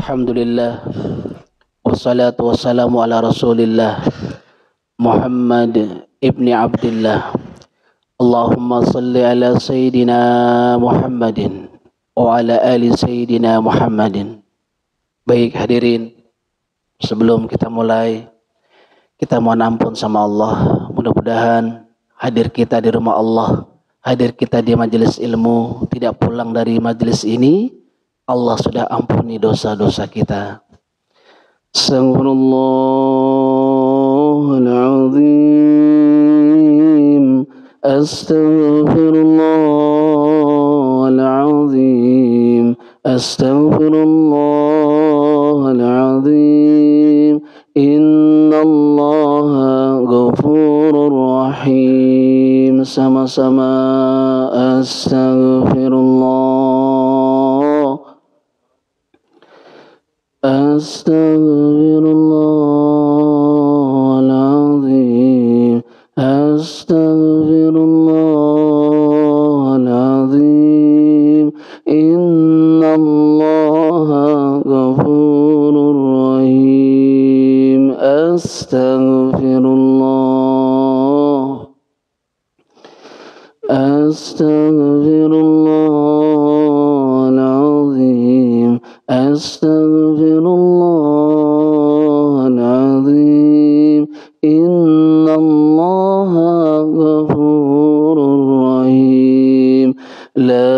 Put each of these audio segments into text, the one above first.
Alhamdulillah, wassalatu wassalamu ala rasulillah Muhammad ibni Abdillah. Allahumma salli ala Sayyidina Muhammadin wa ala ali Sayyidina Muhammadin. Baik hadirin, sebelum kita mulai, kita mohon ampun sama Allah. Mudah-mudahan hadir kita di rumah Allah, hadir kita di majelis ilmu, tidak pulang dari majelis ini, Allah sudah ampuni dosa-dosa kita. Astaghfirullahaladzim, astaghfirullahaladzim, astaghfirullahaladzim. Innallaha ghafurur rahim. Sama-sama astaghfirullah, astaghfirullahaladzim, astaghfirullahaladzim. Innallaha ghafurur rahim. Astaghfirullah, astaghfirullahaladzim, astaghfirullahaladzim. Innallaha ghafurur rahim. La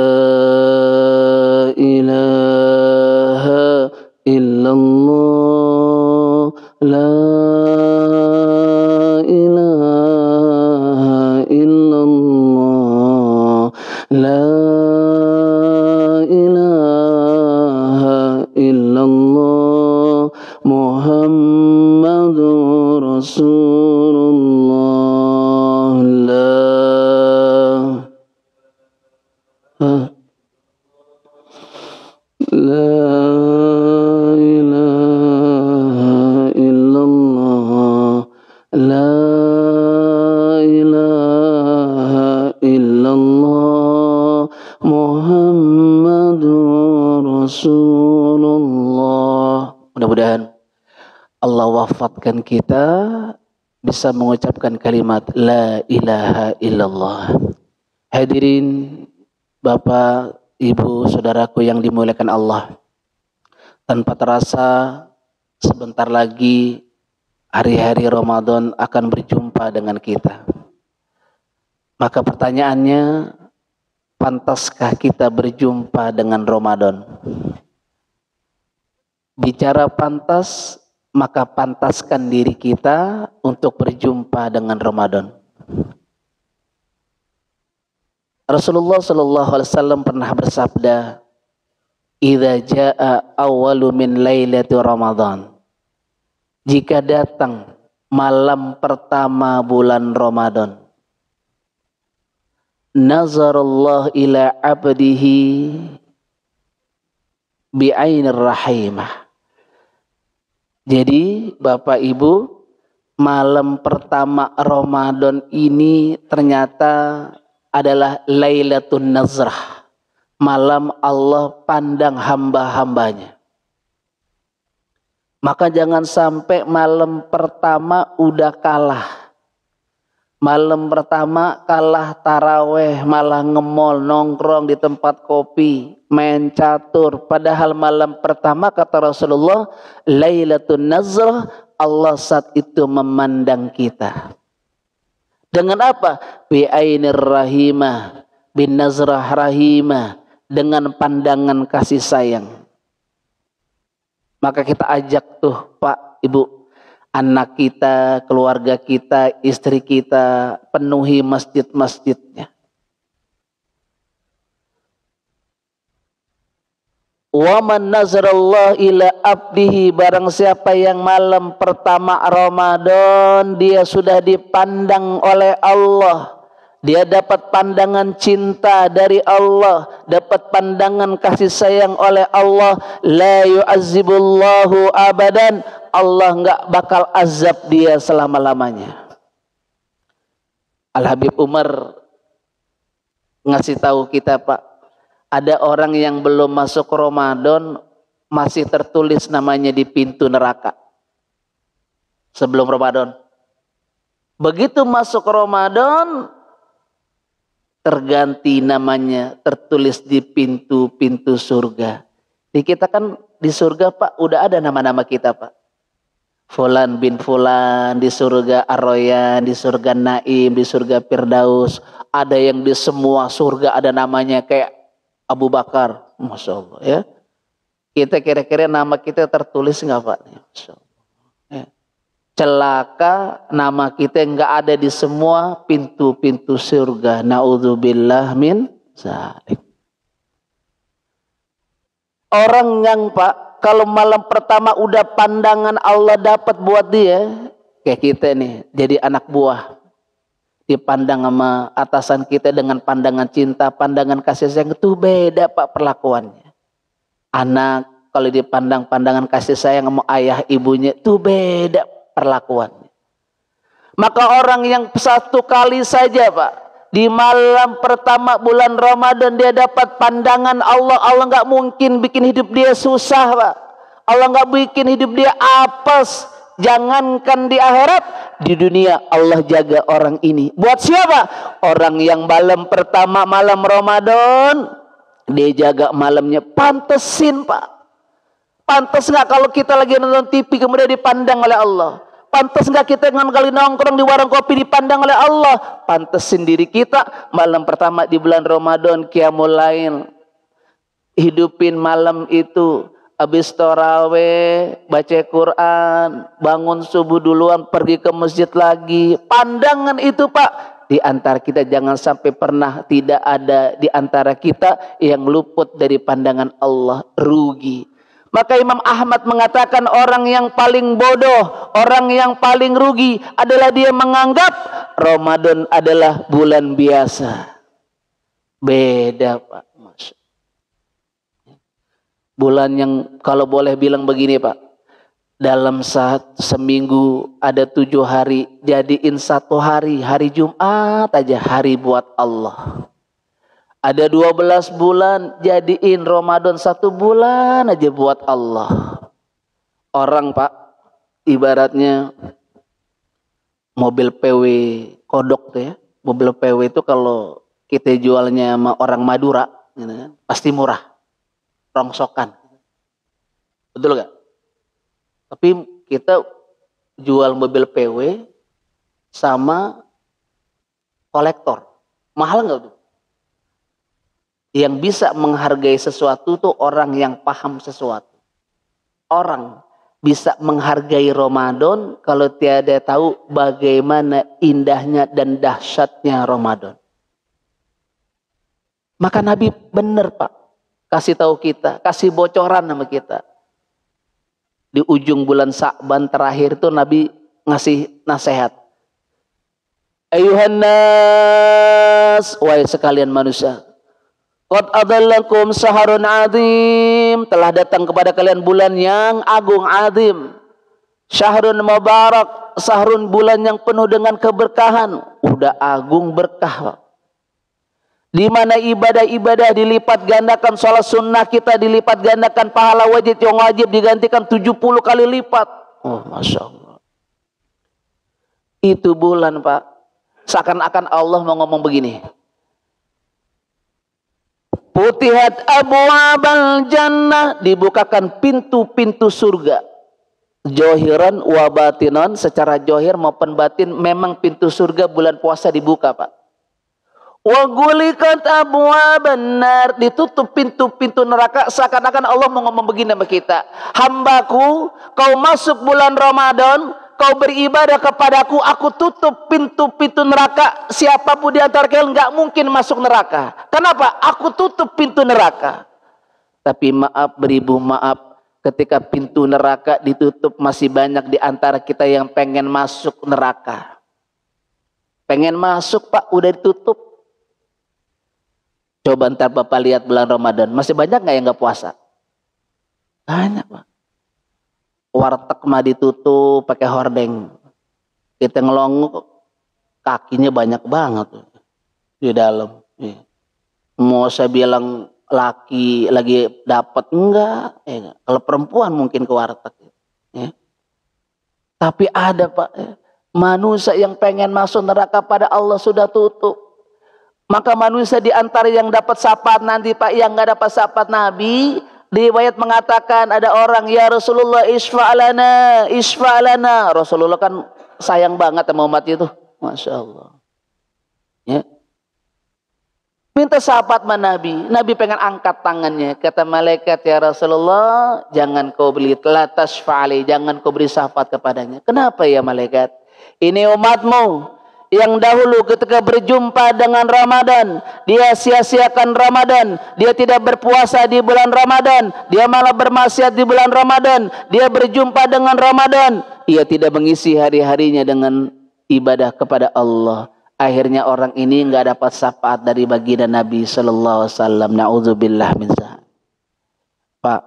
ilaha illallah, la ilaha illallah, la ilaha illallah. Muhammadur Rasulullah. La ilaha illallah, la ilaha illallah. Muhammadur Rasulullah. Mudah-mudahan Allah wafatkan kita bisa mengucapkan kalimat la ilaha illallah. Hadirin Bapak, Ibu, saudaraku yang dimuliakan Allah, tanpa terasa sebentar lagi hari-hari Ramadan akan berjumpa dengan kita. Maka pertanyaannya, pantaskah kita berjumpa dengan Ramadan? Bicara pantas, maka pantaskan diri kita untuk berjumpa dengan Ramadan. Rasulullah sallallahu alaihi wasallam pernah bersabda, "Idza jaa awwalu min lailati Ramadan." Jika datang malam pertama bulan Ramadan, nazarallahu ila 'abdihi bi'ainir rahimah. Jadi Bapak Ibu, malam pertama Ramadan ini ternyata adalah Lailatun Nazrah, malam Allah pandang hamba-hambanya. Maka jangan sampai malam pertama udah kalah. Malam pertama kalah taraweh, malah ngemol, nongkrong di tempat kopi, main catur. Padahal malam pertama kata Rasulullah, Lailatun Nazrah, Allah saat itu memandang kita. Dengan apa? Bi'ainir rahimah, bin nazrah rahimah, dengan pandangan kasih sayang. Maka kita ajak tuh Pak, Ibu, anak kita, keluarga kita, istri kita, penuhi masjid-masjidnya. Wa man nazarallahu ila abdihi, barang siapa yang malam pertama Ramadan dia sudah dipandang oleh Allah, dia dapat pandangan cinta dari Allah, dapat pandangan kasih sayang oleh Allah, la yu'azzibullahu abadan, Allah enggak bakal azab dia selama-lamanya. Al-Habib Umar ngasih tahu kita, Pak, ada orang yang belum masuk Ramadan masih tertulis namanya di pintu neraka sebelum Ramadan. Begitu masuk Ramadan terganti namanya, tertulis di pintu-pintu surga. Di kita kan di surga, Pak, udah ada nama-nama kita, Pak. Fulan bin Fulan di surga Ar-Royan, di surga Naim, di surga Firdaus. Ada yang di semua surga ada namanya, kayak Abu Bakar. Masya Allah ya. Kita kira-kira nama kita tertulis nggak, Pak? Masya Allah. Ya. Celaka nama kita nggak ada di semua pintu-pintu surga. Na'udzubillah min zalik. Orang yang, Pak, kalau malam pertama udah pandangan Allah dapat buat dia, kayak kita nih, jadi anak buah, dipandang sama atasan kita dengan pandangan cinta, pandangan kasih sayang, itu beda, Pak, perlakuannya. Anak kalau dipandang pandangan kasih sayang sama ayah ibunya, itu beda perlakuannya. Maka orang yang satu kali saja, Pak, di malam pertama bulan Ramadan dia dapat pandangan Allah, Allah nggak mungkin bikin hidup dia susah, Pak. Allah nggak bikin hidup dia apes. Jangankan di akhirat, di dunia Allah jaga orang ini. Buat siapa? Orang yang malam pertama malam Ramadan dia jaga malamnya. Pantesin, Pak. Pantes nggak kalau kita lagi nonton TV kemudian dipandang oleh Allah? Pantes nggak kita kali nongkrong di warung kopi dipandang oleh Allah? Pantesin diri kita malam pertama di bulan Ramadan qiyamul lail, hidupin malam itu, habis tarawih baca Quran, bangun subuh duluan pergi ke masjid lagi. Pandangan itu, Pak, di antara kita jangan sampai pernah tidak ada di antara kita yang luput dari pandangan Allah, rugi. Maka Imam Ahmad mengatakan orang yang paling bodoh, orang yang paling rugi adalah dia menganggap Ramadan adalah bulan biasa. Beda, Pak. Bulan yang kalau boleh bilang begini, Pak, dalam seminggu ada 7 hari, jadiin 1 hari, hari Jumat aja hari buat Allah. Ada 12 bulan, jadiin Ramadan 1 bulan aja buat Allah. Orang, Pak, ibaratnya mobil PW kodok tuh ya. Mobil PW itu kalau kita jualnya sama orang Madura, gitu kan, pasti murah. Rongsokan. Betul gak? Tapi kita jual mobil PW sama kolektor. Mahal gak tuh? Yang bisa menghargai sesuatu tuh orang yang paham sesuatu. Orang bisa menghargai Ramadan kalau tiada tahu bagaimana indahnya dan dahsyatnya Ramadan. Maka Nabi benar, Pak, kasih tahu kita, kasih bocoran sama kita. Di ujung bulan Sa'ban terakhir itu Nabi ngasih nasihat. Ayuhan nas, wahai sekalian manusia, qad adallakum saharun azim, telah datang kepada kalian bulan yang agung, azim. Syahrun mubarak, sahrun bulan yang penuh dengan keberkahan. Udah agung berkah, Pak. Di mana ibadah-ibadah dilipat gandakan, sholat sunnah kita dilipat gandakan, pahala wajib yang wajib digantikan 70 kali lipat. Oh, Masya Allah. Itu bulan, Pak. Seakan-akan Allah mau ngomong begini. Futihat abwabal jannah, dibukakan pintu-pintu surga. Johiran wa batinan, secara johir maupun batin memang pintu surga bulan puasa dibuka, Pak. Wa gulikat abwaban nar, ditutup pintu-pintu neraka. Seakan-akan Allah mau ngomong begini sama kita. Hambaku, kau masuk bulan Ramadan, kau beribadah kepadaku, aku tutup pintu-pintu neraka. Siapapun di antara kalian nggak mungkin masuk neraka. Kenapa? Aku tutup pintu neraka. Tapi maaf, beribu maaf, ketika pintu neraka ditutup masih banyak di antara kita yang pengen masuk neraka. Pengen masuk, Pak, udah ditutup. Coba ntar Bapak lihat bulan Ramadan, masih banyak nggak yang nggak puasa? Banyak, Pak. Warteg mah ditutup pakai hordeng. Kita ngelongok kakinya banyak banget tuh di dalam. Mau saya bilang laki lagi dapat enggak? Kalau perempuan mungkin ke warteg. Ya. Tapi ada Pak, manusia yang pengen masuk neraka pada Allah sudah tutup. Maka manusia di antara yang dapat syafaat nanti Pak, yang nggak dapat syafaat Nabi, riwayat mengatakan ada orang, ya Rasulullah isfa'lana. Rasulullah kan sayang banget sama umat itu, Masya Allah. Ya. Minta syafaat sama Nabi. Nabi pengen angkat tangannya. Kata malaikat, ya Rasulullah, jangan kau beri la tasfa'ali, jangan kau beri syafaat kepadanya. Kenapa ya malaikat? Ini umatmu yang dahulu ketika berjumpa dengan Ramadan, dia sia-siakan Ramadan, dia tidak berpuasa di bulan Ramadan, dia malah bermaksiat di bulan Ramadan, dia berjumpa dengan Ramadan, ia tidak mengisi hari-harinya dengan ibadah kepada Allah. Akhirnya orang ini enggak dapat syafaat dari baginda Nabi sallallahu alaihi wasallam. Nauzubillah min dzalik. Pak,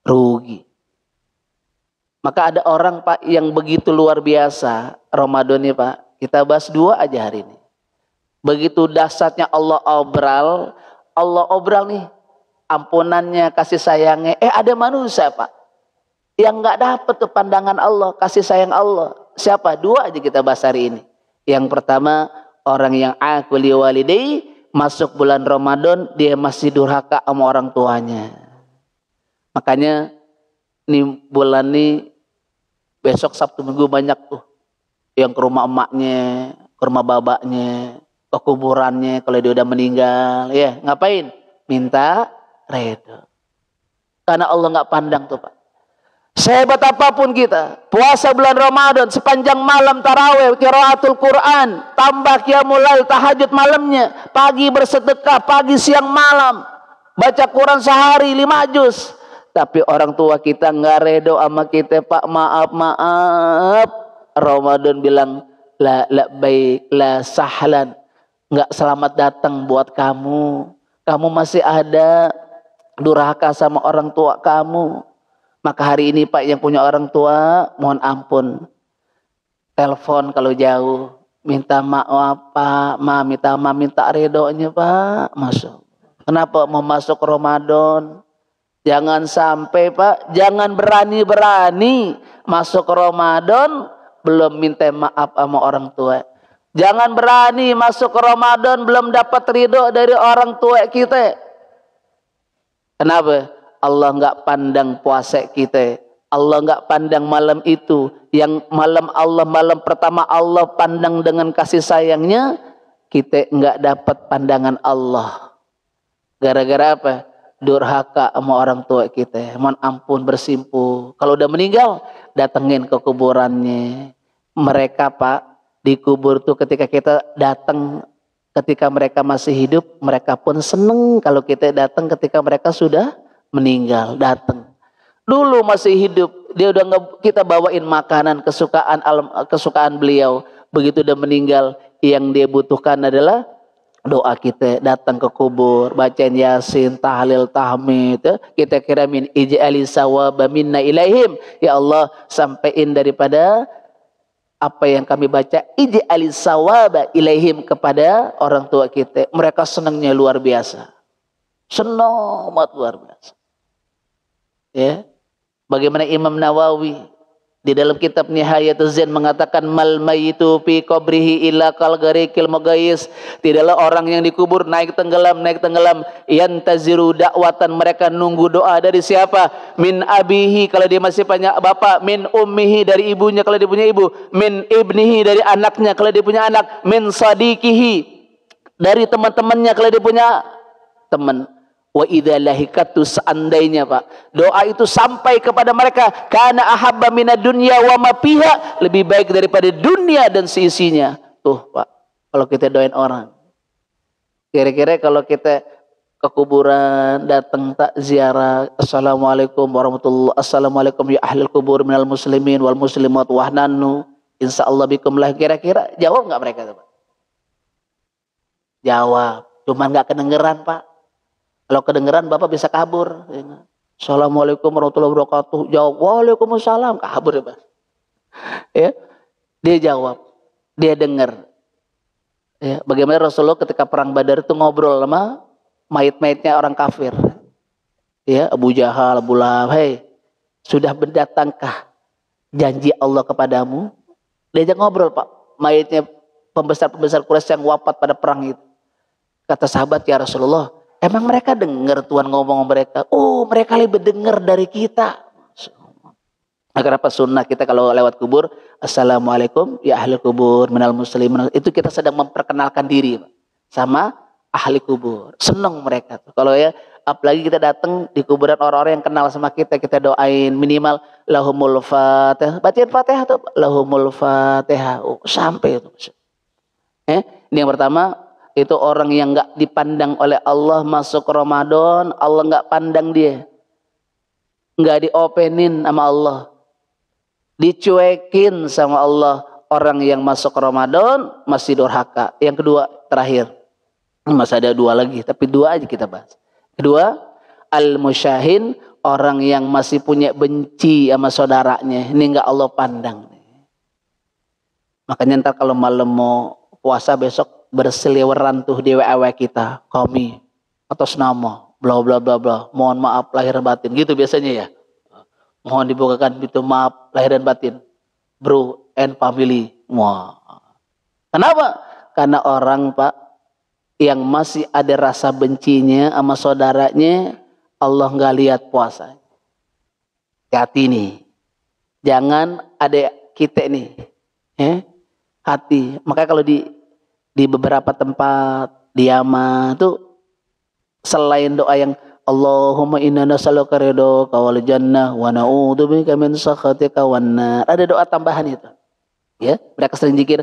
rugi. Maka ada orang Pak yang begitu luar biasa Ramadan ini Pak. Kita bahas 2 aja hari ini. Begitu dahsyatnya Allah obral nih ampunannya, kasih sayangnya. Ada manusia Pak yang nggak dapat tuh pandangan Allah, kasih sayang Allah. Siapa? 2 aja kita bahas hari ini. Yang pertama, orang yang akuli walidai, masuk bulan Ramadan dia masih durhaka sama orang tuanya. Makanya nih bulan nih besok Sabtu Minggu banyak tuh yang ke rumah emaknya, ke rumah babaknya, ke kuburannya kalau dia udah meninggal, ya ngapain? Minta redo. Karena Allah nggak pandang tuh Pak. Sehebat apapun kita, puasa bulan Ramadan, sepanjang malam tarawih, qiraatul Quran, tambah qiyamul lail, tahajud malamnya, pagi bersedekah, pagi siang malam, baca Quran sehari 5 juz. Tapi orang tua kita nggak redo sama kita Pak, maaf. Ramadan bilang la baik la sahlan, nggak selamat datang buat kamu. Kamu masih ada durhaka sama orang tua kamu. Maka hari ini Pak yang punya orang tua, mohon ampun, telepon kalau jauh, minta maaf Pak, minta redonya Pak. Masuk. Kenapa mau masuk Ramadan? Jangan sampai Pak, jangan berani-berani masuk Ramadan belum minta maaf sama orang tua. Jangan berani masuk ke Ramadan belum dapat ridho dari orang tua kita. Kenapa? Allah enggak pandang puasa kita. Allah enggak pandang malam itu. Yang malam Allah, malam pertama Allah pandang dengan kasih sayangnya. Kita enggak dapat pandangan Allah. Gara-gara apa? Durhaka sama orang tua kita. Mohon ampun bersimpuh. Kalau udah meninggal, datengin ke kuburannya. Mereka Pak dikubur tuh ketika kita datang, ketika mereka masih hidup, mereka pun seneng kalau kita datang ketika mereka sudah meninggal. Datang dulu masih hidup, dia udah kita bawain makanan kesukaan beliau. Begitu udah meninggal, yang dia butuhkan adalah doa kita. Datang ke kubur, bacain Yasin, tahlil, tahmid, kita kiramin ij'ali sawaba minna ilaihim, ya Allah sampaiin daripada apa yang kami baca, ij'ali sawaba ilaihim, kepada orang tua kita. Mereka senangnya luar biasa, senang banget luar biasa. Ya, bagaimana Imam Nawawi di dalam kitab Nihayatul Zain mengatakan, mal mayitu fi qabrihi illa kal gharikil mugayis. Tidaklah orang yang dikubur naik tenggelam, yantaziru dakwatan, mereka nunggu doa dari siapa? Min abihi kalau dia masih punya bapak, min ummihi dari ibunya kalau dia punya ibu, min ibnihi dari anaknya kalau dia punya anak, min sadiqihi dari teman-temannya kalau dia punya teman. Wa idza lahikatu, seandainya Pak doa itu sampai kepada mereka, kana ahabba minad dunya wa ma fiha, lebih baik daripada dunia dan seisinya. Tuh Pak, kalau kita doain orang, kira-kira kalau kita ke kuburan, datang tak ziarah, assalamualaikum warahmatullahi, assalamualaikum ya ahlul kubur minal muslimin wal muslimat wahnanu insyaallah bikum lah, kira-kira jawab nggak mereka Pak? Jawab, cuman nggak kedengeran Pak. Kalau kedengeran Bapak bisa kabur. Assalamualaikum warahmatullahi wabarakatuh. Jawab, waalaikumsalam. Kabur ya Pak. Ya, dia jawab, dia dengar. Ya, bagaimana Rasulullah ketika perang Badar itu ngobrol sama mayit-mayitnya orang kafir. Ya, Abu Jahal, Abu Lahab, "Hei, sudah mendatangkah janji Allah kepadamu?" Diajak ngobrol, Pak. Mayitnya pembesar-pembesar Quraisy yang wafat pada perang itu. Kata sahabat, "Ya Rasulullah, emang mereka dengar Tuhan ngomong mereka?" "Oh, mereka lebih dengar dari kita." Agar apa sunnah kita kalau lewat kubur, "Assalamualaikum ya ahli kubur minal muslimin." Itu kita sedang memperkenalkan diri sama ahli kubur. Senang mereka tuh. Kalau ya, apalagi kita datang di kuburan orang-orang yang kenal sama kita, kita doain minimal lahumul fatihah. Bacain Fatihah tuh, lahumul fatihah. Oh, sampai itu. Ini yang pertama, itu orang yang enggak dipandang oleh Allah masuk Ramadan, Allah enggak pandang dia. Enggak diopenin sama Allah. Dicuekin sama Allah. Orang yang masuk Ramadan masih durhaka. Yang kedua, terakhir, masih ada dua lagi, tapi dua aja kita bahas. Kedua, al-musyahin, orang yang masih punya benci sama saudaranya. Ini enggak Allah pandang. Makanya ntar kalau malam mau puasa besok, berseliweran tuh di WA kita, "Kami atas nama bla bla bla bla, mohon maaf lahir batin." Gitu biasanya ya. Mohon dibukakan pintu maaf lahir dan batin, bro and family. Wah. Kenapa? Karena orang, Pak, yang masih ada rasa bencinya sama saudaranya, Allah nggak lihat puasa. Hati nih, jangan ada kita nih, hati. Makanya kalau di beberapa tempat di Yaman tuh, selain doa yang Allahumma inna nas'aluka ridhaka wal jannah wa na'udzubika min sakhatika wan nar, ada doa tambahan itu. Ya, mereka sering zikir,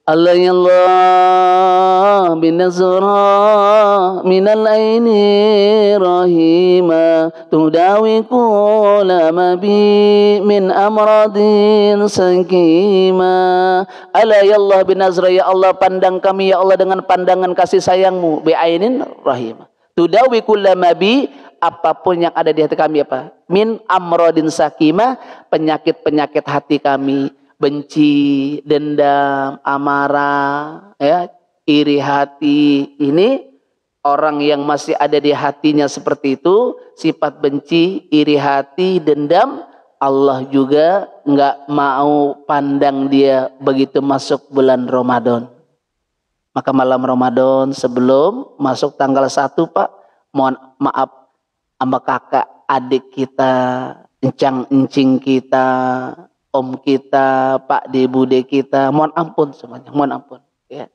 Allah ya Allah binazra minal aini rahima tudawi kulama bi min amradin sakima. Allah ya Allah binazra, ya Allah pandang kami ya Allah dengan pandangan kasih sayangmu, bi ainin rahima tudawi kulama bi, apapun yang ada di hati kami apa? Min amradin sakima, penyakit-penyakit hati kami, benci, dendam, amarah, ya, iri hati. Ini orang yang masih ada di hatinya seperti itu, sifat benci, iri hati, dendam, Allah juga nggak mau pandang dia begitu masuk bulan Ramadan. Maka malam Ramadan sebelum masuk tanggal 1, Pak, mohon maaf sama kakak, adik kita, encang-encing kita, om kita, pak de bude kita, mohon ampun semuanya, mohon ampun. Ya.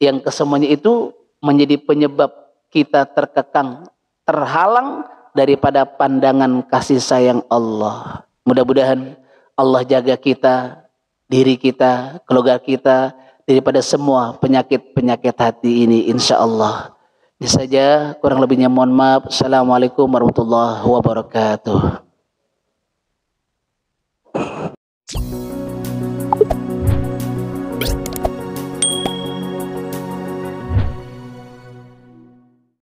Yang kesemuanya itu menjadi penyebab kita terkekang, terhalang daripada pandangan kasih sayang Allah. Mudah-mudahan Allah jaga kita, diri kita, keluarga kita, daripada semua penyakit-penyakit hati ini, insya Allah. Ini saja, kurang lebihnya mohon maaf. Assalamualaikum warahmatullahi wabarakatuh.